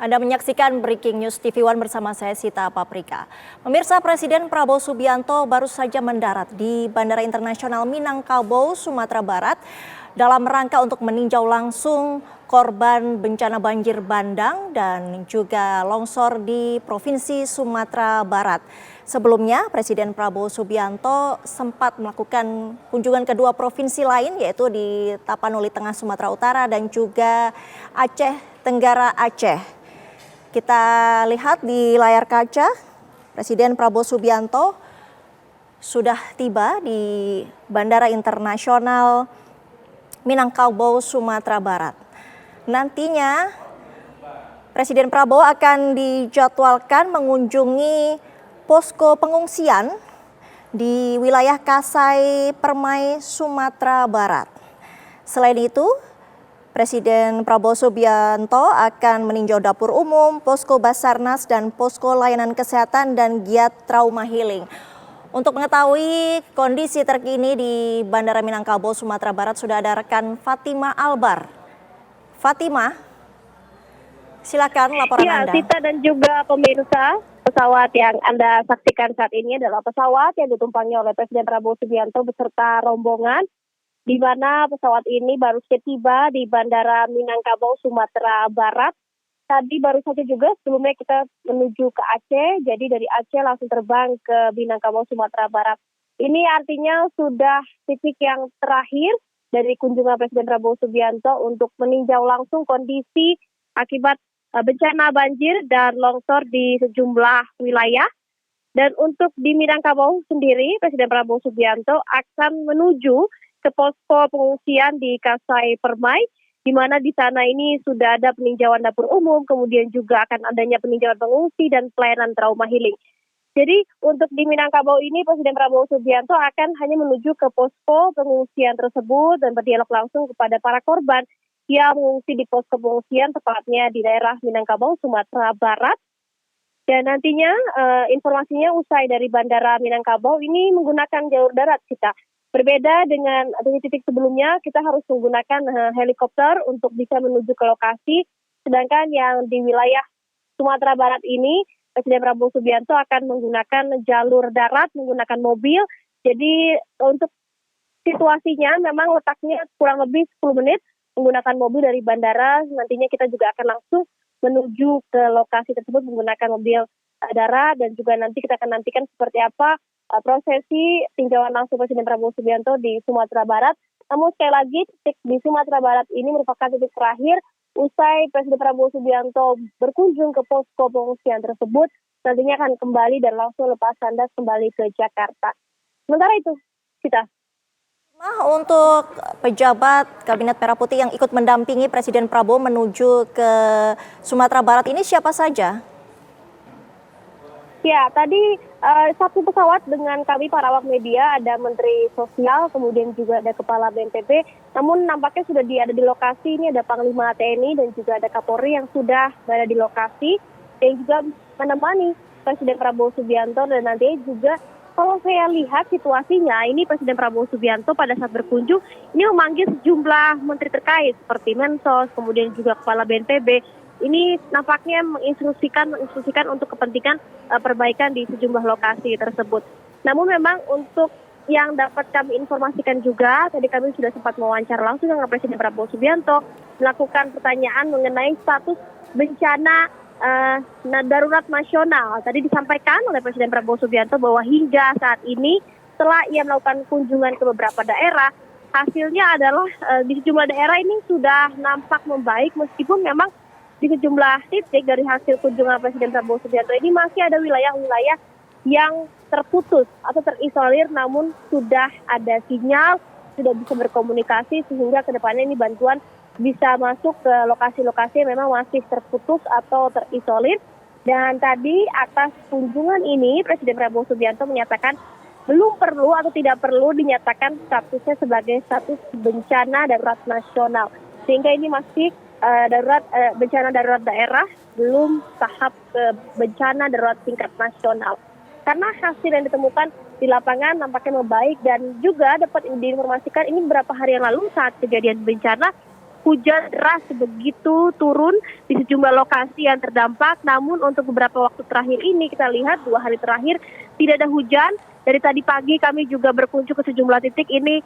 Anda menyaksikan Breaking News TV One bersama saya Sita Paprika. Pemirsa, Presiden Prabowo Subianto baru saja mendarat di Bandara Internasional Minangkabau, Sumatera Barat dalam rangka untuk meninjau langsung korban bencana banjir bandang dan juga longsor di Provinsi Sumatera Barat. Sebelumnya, Presiden Prabowo Subianto sempat melakukan kunjungan ke dua provinsi lain, yaitu di Tapanuli Tengah Sumatera Utara dan juga Aceh Tenggara Aceh. Kita lihat di layar kaca, Presiden Prabowo Subianto sudah tiba di Bandara Internasional Minangkabau, Sumatera Barat. Nantinya Presiden Prabowo akan dijadwalkan mengunjungi posko pengungsian di wilayah Kasai Permai, Sumatera Barat. Selain itu, Presiden Prabowo Subianto akan meninjau dapur umum, posko Basarnas, dan posko layanan kesehatan dan giat trauma healing. Untuk mengetahui kondisi terkini di Bandara Minangkabau, Sumatera Barat, sudah ada rekan Fatima Albar. Fatima, silakan laporan Anda. Ya, Sita dan juga pemirsa, pesawat yang Anda saksikan saat ini adalah pesawat yang ditumpangi oleh Presiden Prabowo Subianto beserta rombongan, di mana pesawat ini baru saja tiba di Bandara Minangkabau, Sumatera Barat. Tadi baru saja juga sebelumnya kita menuju ke Aceh, jadi dari Aceh langsung terbang ke Minangkabau, Sumatera Barat. Ini artinya sudah titik yang terakhir dari kunjungan Presiden Prabowo Subianto untuk meninjau langsung kondisi akibat bencana banjir dan longsor di sejumlah wilayah. Dan untuk di Minangkabau sendiri, Presiden Prabowo Subianto akan menuju ke posko pengungsian di Kasai Permai, di mana di sana ini sudah ada peninjauan dapur umum, kemudian juga akan adanya peninjauan pengungsi dan pelayanan trauma healing. Jadi untuk di Minangkabau ini Presiden Prabowo Subianto akan hanya menuju ke posko pengungsian tersebut dan berdialog langsung kepada para korban yang mengungsi di posko pengungsian, tepatnya di daerah Minangkabau, Sumatera Barat. Dan nantinya informasinya usai dari Bandara Minangkabau ini menggunakan jalur darat kita. Berbeda dengan titik-titik sebelumnya, kita harus menggunakan helikopter untuk bisa menuju ke lokasi. Sedangkan yang di wilayah Sumatera Barat ini, Presiden Prabowo Subianto akan menggunakan jalur darat, menggunakan mobil. Jadi untuk situasinya memang letaknya kurang lebih 10 menit menggunakan mobil dari bandara. Nantinya kita juga akan langsung menuju ke lokasi tersebut menggunakan mobil darat, dan juga nanti kita akan nantikan seperti apa prosesi tinjauan langsung Presiden Prabowo Subianto di Sumatera Barat. Namun sekali lagi, titik di Sumatera Barat ini merupakan titik terakhir usai Presiden Prabowo Subianto berkunjung ke posko pengungsian tersebut. Nantinya akan kembali dan langsung lepas landas kembali ke Jakarta. Sementara itu, kita. Untuk pejabat Kabinet Merah Putih yang ikut mendampingi Presiden Prabowo menuju ke Sumatera Barat ini siapa saja? Ya, tadi satu pesawat dengan kami para awak media, ada Menteri Sosial, kemudian juga ada Kepala BNPB. Namun nampaknya sudah ada di lokasi, ini ada Panglima TNI dan juga ada Kapolri yang sudah berada di lokasi yang juga menemani Presiden Prabowo Subianto. Dan nanti juga kalau saya lihat situasinya, ini Presiden Prabowo Subianto pada saat berkunjung ini memanggil sejumlah menteri terkait seperti Mensos, kemudian juga Kepala BNPB. Ini nampaknya menginstruksikan untuk kepentingan perbaikan di sejumlah lokasi tersebut. Namun memang untuk yang dapat kami informasikan juga, tadi kami sudah sempat mewawancara langsung dengan Presiden Prabowo Subianto, melakukan pertanyaan mengenai status bencana darurat nasional. Tadi disampaikan oleh Presiden Prabowo Subianto bahwa hingga saat ini setelah ia melakukan kunjungan ke beberapa daerah, hasilnya adalah di sejumlah daerah ini sudah nampak membaik, meskipun memang di sejumlah titik dari hasil kunjungan Presiden Prabowo Subianto ini masih ada wilayah-wilayah yang terputus atau terisolir, namun sudah ada sinyal, sudah bisa berkomunikasi sehingga kedepannya ini bantuan bisa masuk ke lokasi-lokasi yang memang masih terputus atau terisolir. Dan tadi atas kunjungan ini Presiden Prabowo Subianto menyatakan belum perlu atau tidak perlu dinyatakan statusnya sebagai status bencana darurat nasional, sehingga ini masih bencana darurat daerah, belum tahap bencana darurat tingkat nasional. Karena hasil yang ditemukan di lapangan nampaknya membaik, dan juga dapat diinformasikan ini beberapa hari yang lalu saat kejadian bencana hujan deras begitu turun di sejumlah lokasi yang terdampak. Namun untuk beberapa waktu terakhir ini kita lihat 2 hari terakhir tidak ada hujan. Dari tadi pagi kami juga berkunjung ke sejumlah titik ini,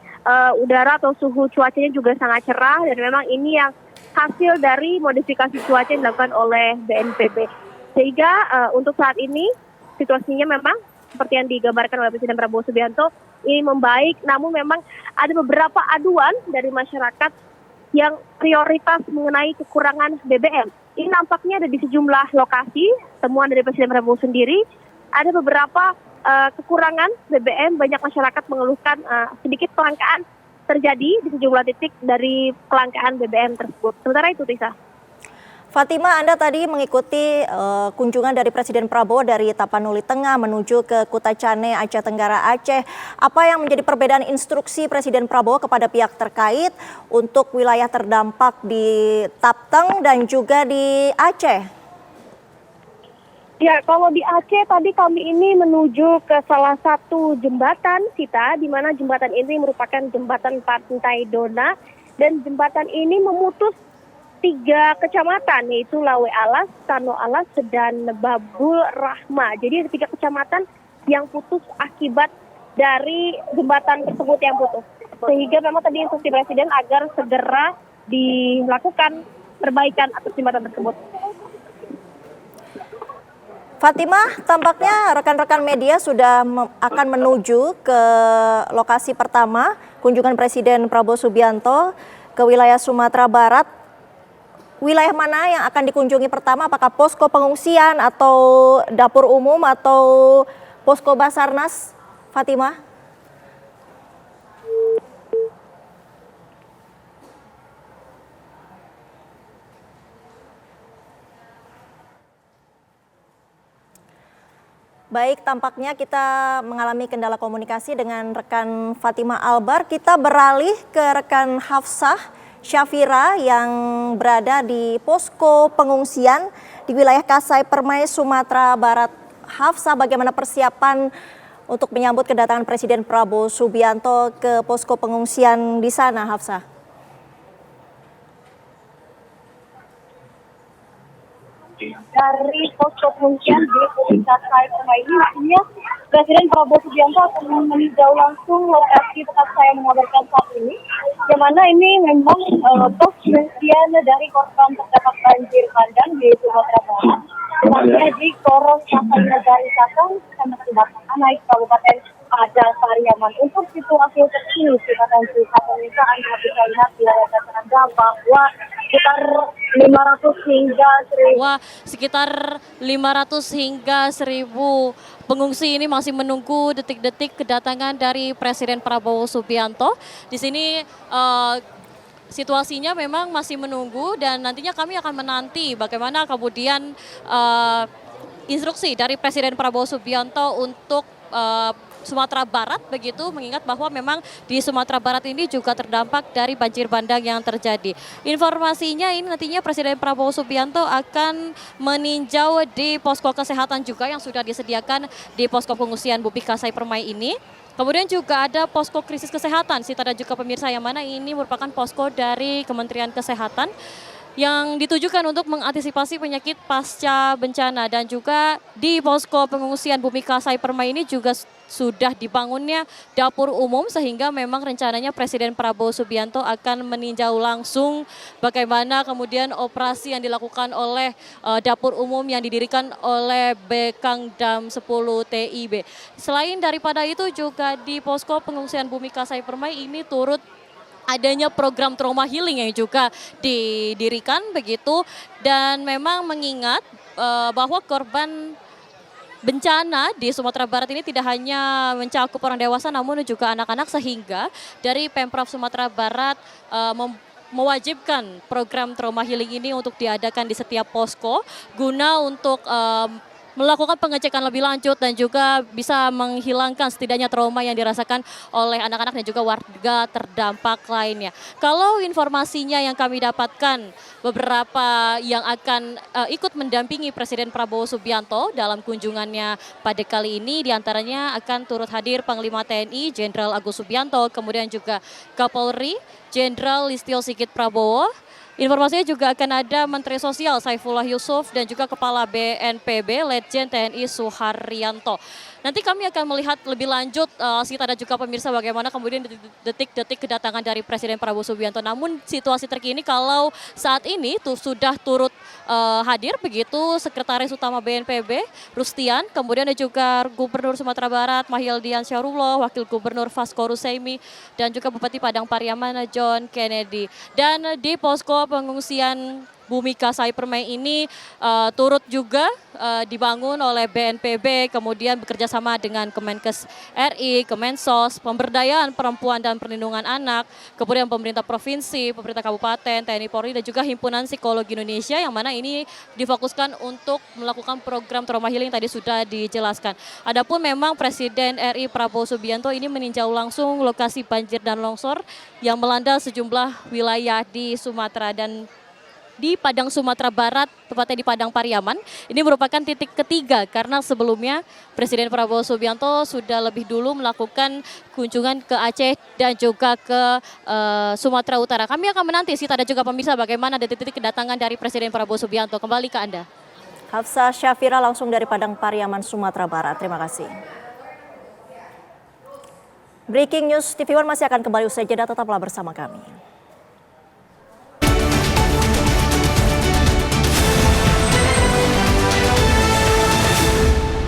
udara atau suhu cuacanya juga sangat cerah, dan memang ini yang hasil dari modifikasi cuaca yang dilakukan oleh BNPB. Sehingga untuk saat ini situasinya memang seperti yang digambarkan oleh Presiden Prabowo Subianto ini membaik, namun memang ada beberapa aduan dari masyarakat yang prioritas mengenai kekurangan BBM. Ini nampaknya ada di sejumlah lokasi, temuan dari Presiden Prabowo sendiri, ada beberapa kekurangan BBM, banyak masyarakat mengeluhkan sedikit kelangkaan terjadi di sejumlah titik dari kelangkaan BBM tersebut. Sementara itu, Tisa. Fatima, Anda tadi mengikuti kunjungan dari Presiden Prabowo dari Tapanuli Tengah menuju ke Kutacane, Aceh Tenggara, Aceh. Apa yang menjadi perbedaan instruksi Presiden Prabowo kepada pihak terkait untuk wilayah terdampak di Tapteng dan juga di Aceh? Ya, kalau di Aceh tadi kami ini menuju ke salah satu jembatan, Sita, di mana jembatan ini merupakan jembatan Pantai Dona, dan jembatan ini memutus 3 kecamatan, yaitu Lawe Alas, Tano Alas, dan Babul Rahma. Jadi ada 3 kecamatan yang putus akibat dari jembatan tersebut yang putus. Sehingga memang tadi instruksi Presiden agar segera dilakukan perbaikan atas jembatan tersebut. Fatima, tampaknya rekan-rekan media sudah akan menuju ke lokasi pertama kunjungan Presiden Prabowo Subianto ke wilayah Sumatera Barat. Wilayah mana yang akan dikunjungi pertama? Apakah posko pengungsian atau dapur umum atau posko Basarnas, Fatima? Baik, tampaknya kita mengalami kendala komunikasi dengan rekan Fatima Albar. Kita beralih ke rekan Hafsah Syafira yang berada di posko pengungsian di wilayah Kasai Permai, Sumatera Barat. Hafsah, bagaimana persiapan untuk menyambut kedatangan Presiden Prabowo Subianto ke posko pengungsian di sana, Hafsah? Dari posko pengungsian di Kasai Permai ini, artinya Presiden Prabowo Subianto akan meninjau langsung lokasi tempat saya mengabarkan saat ini, yang mana ini memang pos pengungsian dari korban terdampak banjir bandang di Sumatera Barat, tepatnya di Koros Kasai Negari Kasang, Kecamatan Batangan, naik Kabupaten Pada Pariaman. Untuk situasi terkini, Kecamatan Pemerintahan bisa lihat di layar kaca Anda bahwa sekitar 500 hingga 1000 pengungsi ini masih menunggu detik-detik kedatangan dari Presiden Prabowo Subianto. Di sini situasinya memang masih menunggu, dan nantinya kami akan menanti bagaimana kemudian instruksi dari Presiden Prabowo Subianto untuk Sumatera Barat, begitu, mengingat bahwa memang di Sumatera Barat ini juga terdampak dari banjir bandang yang terjadi. Informasinya ini nantinya Presiden Prabowo Subianto akan meninjau di posko kesehatan juga yang sudah disediakan di posko pengungsian Bumi Kasai Permai ini. Kemudian juga ada posko krisis kesehatan, Sita dan juga pemirsa, yang mana ini merupakan posko dari Kementerian Kesehatan yang ditujukan untuk mengantisipasi penyakit pasca bencana. Dan juga di posko pengungsian Bumi Kasai Permai ini juga sudah dibangunnya dapur umum, sehingga memang rencananya Presiden Prabowo Subianto akan meninjau langsung bagaimana kemudian operasi yang dilakukan oleh dapur umum yang didirikan oleh Bekangdam 10 TIB. Selain daripada itu juga di posko pengungsian Bumi Kasai Permai ini turut adanya program trauma healing yang juga didirikan, begitu, dan memang mengingat bahwa korban bencana di Sumatera Barat ini tidak hanya mencakup orang dewasa namun juga anak-anak, sehingga dari Pemprov Sumatera Barat mewajibkan program trauma healing ini untuk diadakan di setiap posko guna untuk melakukan pengecekan lebih lanjut dan juga bisa menghilangkan setidaknya trauma yang dirasakan oleh anak-anak dan juga warga terdampak lainnya. Kalau informasinya yang kami dapatkan, beberapa yang akan ikut mendampingi Presiden Prabowo Subianto dalam kunjungannya pada kali ini, diantaranya akan turut hadir Panglima TNI Jenderal Agus Subianto, kemudian juga Kapolri Jenderal Listio Sigit Prabowo, Informasinya juga akan ada Menteri Sosial Saifullah Yusuf dan juga Kepala BNPB Letjen TNI Suharyanto. Nanti kami akan melihat lebih lanjut Sita dan juga pemirsa bagaimana kemudian detik-detik kedatangan dari Presiden Prabowo Subianto. Namun situasi terkini kalau saat ini sudah turut hadir begitu Sekretaris Utama BNPB Rustian, kemudian ada juga Gubernur Sumatera Barat Mahyildian Syarullah, Wakil Gubernur Vasco Rusemi dan juga Bupati Padang Pariaman John Kennedy. Dan di posko pengungsian Bhumika Cypermai ini turut juga dibangun oleh BNPB, kemudian bekerja sama dengan Kemenkes RI, Kemensos, Pemberdayaan Perempuan dan Perlindungan Anak, kemudian pemerintah provinsi, pemerintah kabupaten, TNI Polri dan juga Himpunan Psikologi Indonesia yang mana ini difokuskan untuk melakukan program trauma healing tadi sudah dijelaskan. Adapun memang Presiden RI Prabowo Subianto ini meninjau langsung lokasi banjir dan longsor yang melanda sejumlah wilayah di Sumatera dan di Padang Sumatera Barat, tepatnya di Padang Pariaman. Ini merupakan titik ketiga karena sebelumnya Presiden Prabowo Subianto sudah lebih dulu melakukan kunjungan ke Aceh dan juga ke Sumatera Utara. Kami akan menanti Sita dan juga pemirsa bagaimana detik-detik kedatangan dari Presiden Prabowo Subianto. Kembali ke Anda. Hafsah Syafira langsung dari Padang Pariaman, Sumatera Barat. Terima kasih. Breaking News TV One masih akan kembali usai jeda, tetaplah bersama kami.